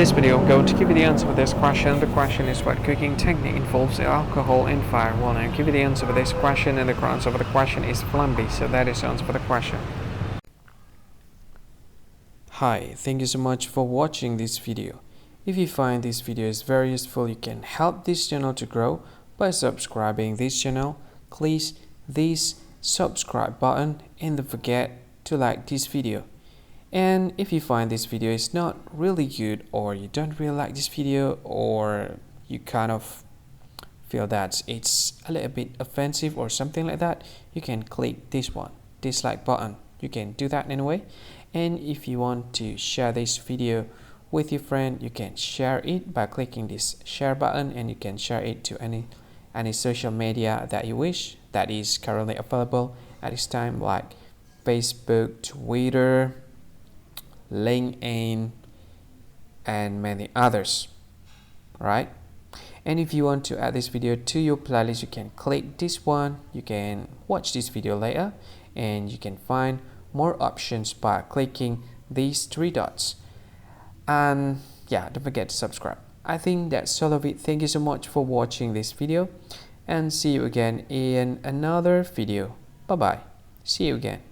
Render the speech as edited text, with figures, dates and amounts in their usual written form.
this video, I'm going to give you the answer for this question. The question is, what cooking technique involves alcohol in fire? Well, I'll give you the answer for this question, and the answer for the question is flambe. So that is the answer for the question. Hi, thank you so much for watching this video. If you find this video is very useful, you can help this channel to grow by subscribing this channel. Please this subscribe button and don't forget to like this video. And if you find this video is not really good, or you don't really like this video, or you kind of feel that it's a little bit offensive or something like that, you can click this one, dislike button. You can do that anyway. And if you want to share this video with your friend, you can share it by clicking this share button, and you can share it to any social media that you wish that is currently available at this time, like Facebook, Twitter, LinkedIn, and many others, right? And if you want to add this video to your playlist, you can click this one. You can watch this video later, and you can find more options by clicking these three dots. And yeah, don't forget to subscribe. I think that's all of it. Thank you so much for watching this video, and see you again in another video. Bye bye. See you again.